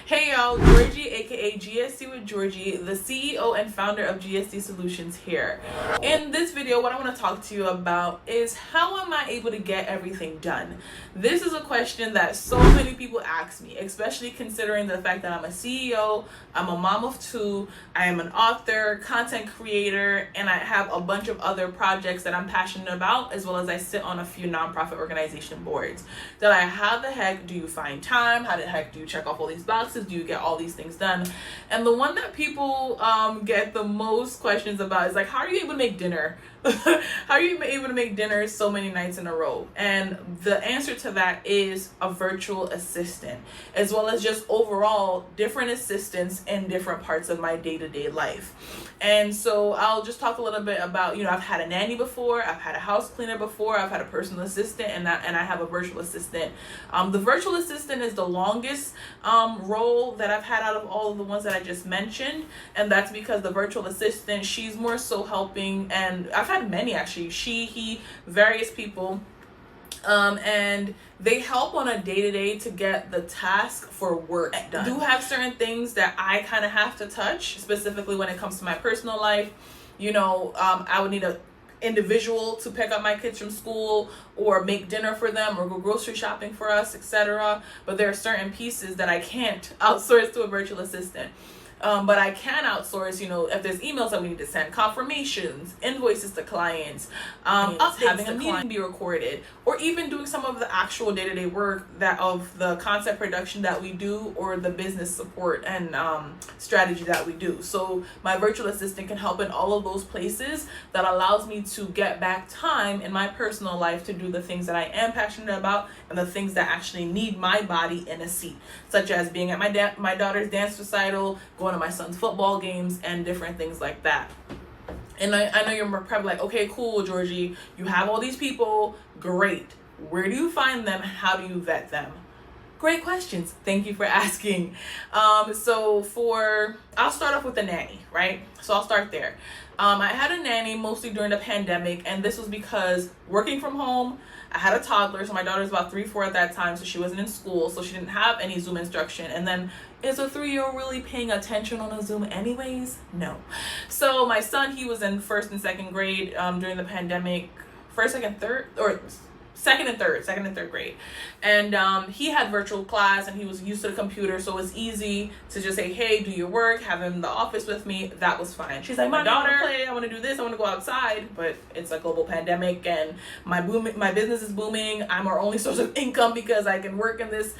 Hey y'all, Georgie, aka GSC with Georgie, the CEO and founder of GSC Solutions here. In this video, what I want to talk to you about is how am I able to get everything done? This is a question that so many people ask me, especially considering the fact that I'm a CEO, I'm a mom of two, I am an author, content creator, and I have a bunch of other projects that I'm passionate about, as well as I sit on a few nonprofit organization boards. They're like, how the heck do you find time? How the heck do you check off all these boxes? Do you get all these things done? And the one that people get the most questions about is like, how are you able to make dinner? How are you able to make dinner so many nights in a row? And the answer to that is a virtual assistant, as well as just overall different assistants in different parts of my day-to-day life. And so I'll just talk a little bit about, I've had a nanny before, I've had a house cleaner before, I've had a personal assistant, and I have a virtual assistant. The virtual assistant is the longest role that I've had out of all of the ones that I just mentioned, and that's because the virtual assistant, she's more so helping, and I've had many actually, he, various people, and they help on a day-to-day to get the task for work done. I do have certain things that I kind of have to touch, specifically when it comes to my personal life. I would need a individual to pick up my kids from school or make dinner for them or go grocery shopping for us, etc. But there are certain pieces that I can't outsource to a virtual assistant. But I can outsource, if there's emails that we need to send, confirmations, invoices to clients, having a meeting be recorded, or even doing some of the actual day-to-day work that of the content production that we do or the business support and strategy that we do. So my virtual assistant can help in all of those places that allows me to get back time in my personal life to do the things that I am passionate about and the things that actually need my body in a seat, such as being at my daughter's dance recital, going to my son's football games, and different things like that. And I know you're probably like, okay, cool, Georgie, you have all these people, great. Where do you find them? How do you vet them? Great questions. Thank you for asking. I'll start off with the nanny, right? So I'll start there. I had a nanny mostly during the pandemic, and this was because working from home, I had a toddler, so my daughter was about 3-4 at that time, so she wasn't in school, so she didn't have any Zoom instruction. And then, is a 3-year-old really paying attention on a Zoom anyways? No. So my son, he was in 1st and 2nd grade during the pandemic, second and third grade. And he had virtual class, and he was used to the computer, so it was easy to just say, hey, do your work, have him in the office with me. That was fine. She's like, my daughter, I want to do this, I want to go outside, but it's a global pandemic, and my business is booming. I'm our only source of income because I can work in this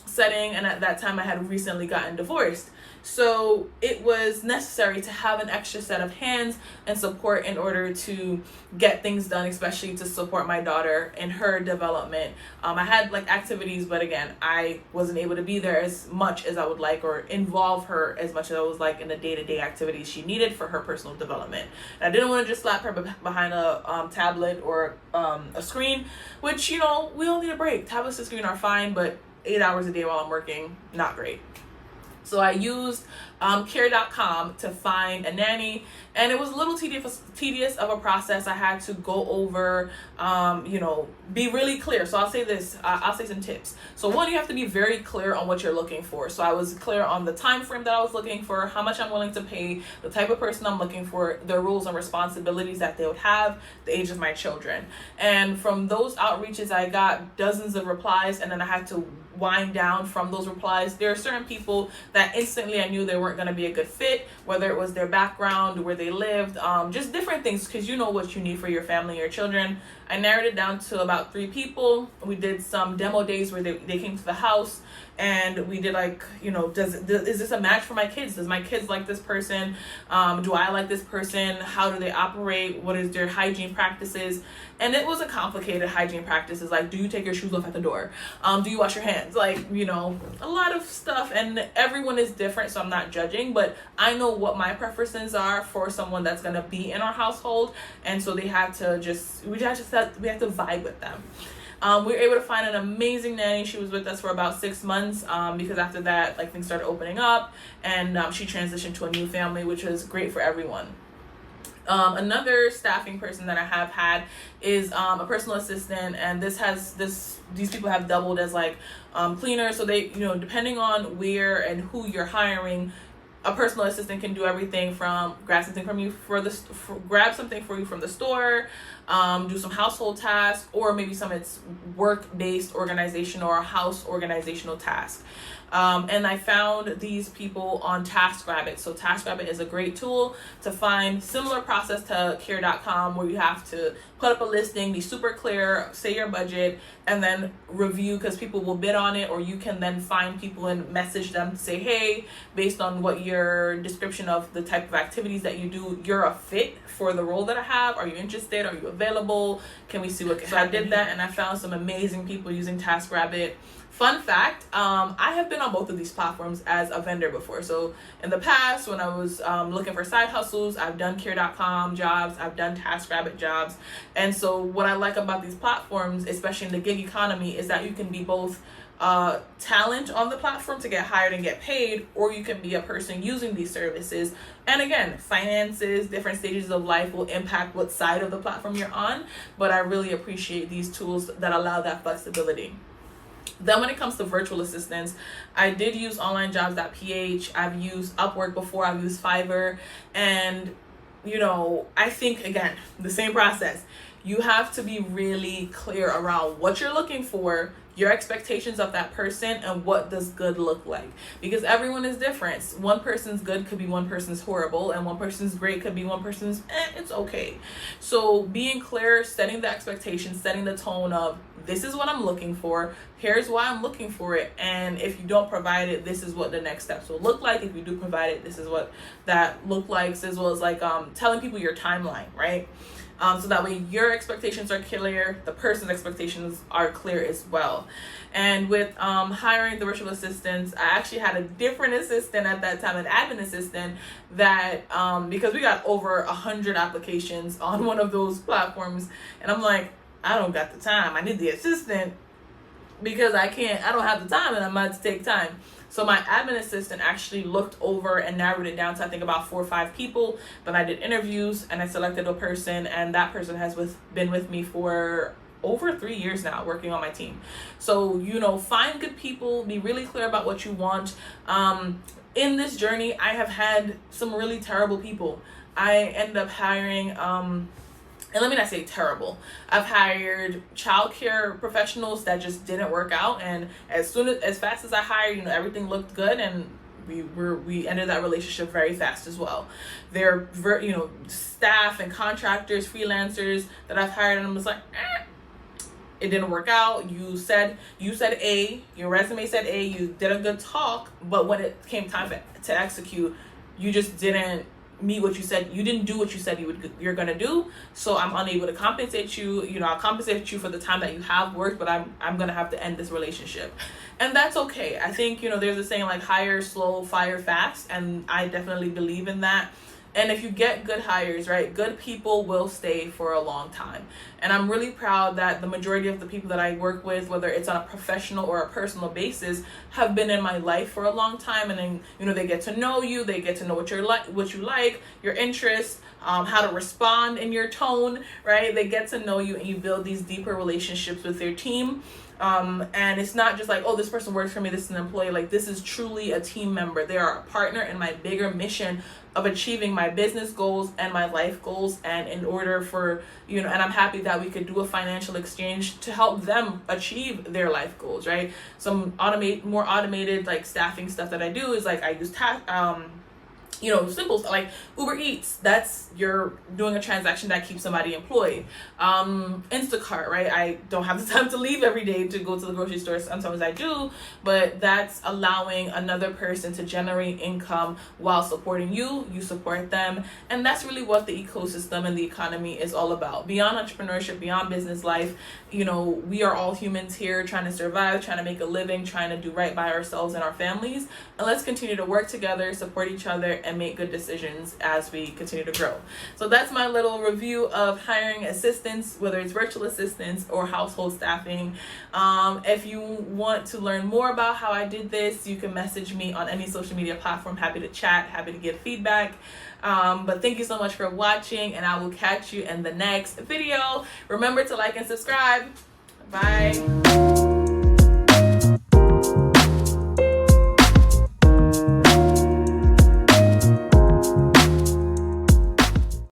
setting, and at that time I had recently gotten divorced. So it was necessary to have an extra set of hands and support in order to get things done, especially to support my daughter in her development. I had activities, but again, I wasn't able to be there as much as I would like or involve her as much as I was like in the day-to-day activities she needed for her personal development. And I didn't want to just slap her behind a tablet or a screen, which, we all need a break. Tablets and screen are fine, but 8 hours a day while I'm working, not great. So I used care.com to find a nanny, and it was a little tedious of a process. I had to go over, be really clear. So I'll say this, I'll say some tips. So one, you have to be very clear on what you're looking for. So I was clear on the time frame that I was looking for, how much I'm willing to pay, the type of person I'm looking for, their roles and responsibilities that they would have, the age of my children. And from those outreaches, I got dozens of replies, and then I had to wind down from those replies. There are certain people that instantly I knew they weren't going to be a good fit, whether it was their background, where they lived, just different things, because you know what you need for your family, your children. I narrowed it down to about 3 people. We did some demo days where they came to the house, and we did is this a match for my kids? Does my kids like this person? Do I like this person? How do they operate? What is their hygiene practices? And it was a complicated hygiene practices, like, do you take your shoes off at the door? Do you wash your hands? A lot of stuff, and everyone is different, so I'm not judging, but I know what my preferences are for someone that's going to be in our household, and so we have to vibe with them. We were able to find an amazing nanny. She was with us for about 6 months because after that, things started opening up, and she transitioned to a new family, which was great for everyone. Another staffing person that I have had is a personal assistant, and these people have doubled as like cleaners. So they, depending on where and who you're hiring, a personal assistant can do everything from grab something from you grab something for you from the store, do some household tasks, or maybe some it's work-based organization or a house organizational task. And I found these people on TaskRabbit. So TaskRabbit is a great tool to find similar process to care.com, where you have to put up a listing, be super clear, say your budget, and then review, because people will bid on it, or you can then find people and message them to say, hey, based on what your description of the type of activities that you do, you're a fit for the role that I have. Are you interested? Are you available? Can we see what can happen? So I did that, and I found some amazing people using TaskRabbit. Fun fact, I have been on both of these platforms as a vendor before. So in the past, when I was looking for side hustles, I've done care.com jobs, I've done TaskRabbit jobs. And so what I like about these platforms, especially in the gig economy, is that you can be both talent on the platform to get hired and get paid, or you can be a person using these services. And again, finances, different stages of life will impact what side of the platform you're on. But I really appreciate these tools that allow that flexibility. Then when it comes to virtual assistants, I did use onlinejobs.ph. I've used Upwork before. I've used Fiverr. And, I think, again, the same process. You have to be really clear around what you're looking for, your expectations of that person, and what does good look like. Because everyone is different. One person's good could be one person's horrible, and one person's great could be one person's it's okay. So being clear, setting the expectations, setting the tone of, this is what I'm looking for, here's why I'm looking for it, and if you don't provide it, this is what the next steps will look like. If you do provide it, this is what that look like, as well as like telling people your timeline, right? So that way your expectations are clear, the person's expectations are clear as well. And with hiring the virtual assistants, I actually had a different assistant at that time, an admin assistant, that because we got over 100 applications on one of those platforms, and I'm like, I don't got the time. I need the assistant because I don't have the time, and I'm about to take time. So my admin assistant actually looked over and narrowed it down to, I think, about 4 or 5 people. Then I did interviews, and I selected a person, and that person has been with me for over 3 years now, working on my team. So, find good people, be really clear about what you want. In this journey, I have had some really terrible people. I ended up hiring, and let me not say terrible, I've hired childcare professionals that just didn't work out, and as fast as I hired, everything looked good, and we ended that relationship very fast as well. There are staff and contractors, freelancers that I've hired, and I'm just like, it didn't work out. You said A, your resume said A, you did a good talk, but when it came time to execute, you just didn't meet what you said. You didn't do what you said you're gonna do. So I'm unable to compensate you. I'll compensate you for the time that you have worked, but I'm gonna have to end this relationship, and that's okay. I think there's a saying like hire slow, fire fast, and I definitely believe in that. And if you get good hires, right, good people will stay for a long time. And I'm really proud that the majority of the people that I work with, whether it's on a professional or a personal basis, have been in my life for a long time. And then, they get to know you, they get to know what you like, your interests, how to respond in your tone, right? They get to know you, and you build these deeper relationships with your team. And it's not just like, oh, this person works for me, this is an employee. Like, this is truly a team member. They are a partner in my bigger mission of achieving my business goals and my life goals. And in order for, and I'm happy that we could do a financial exchange to help them achieve their life goals, right? Some more automated like staffing stuff that I do is like I use simple stuff like Uber Eats. That's you're doing a transaction that keeps somebody employed. Instacart, right? I don't have the time to leave every day to go to the grocery store. Sometimes I do, but that's allowing another person to generate income while supporting you. You support them, and that's really what the ecosystem and the economy is all about. Beyond entrepreneurship, beyond business life, we are all humans here trying to survive, trying to make a living, trying to do right by ourselves and our families. And let's continue to work together, support each other, and make good decisions as we continue to grow. So that's my little review of hiring assistants, whether it's virtual assistants or household staffing. If you want to learn more about how I did this, you can message me on any social media platform. Happy to chat, happy to give feedback. But thank you so much for watching, and I will catch you in the next video. Remember to like and subscribe. Bye.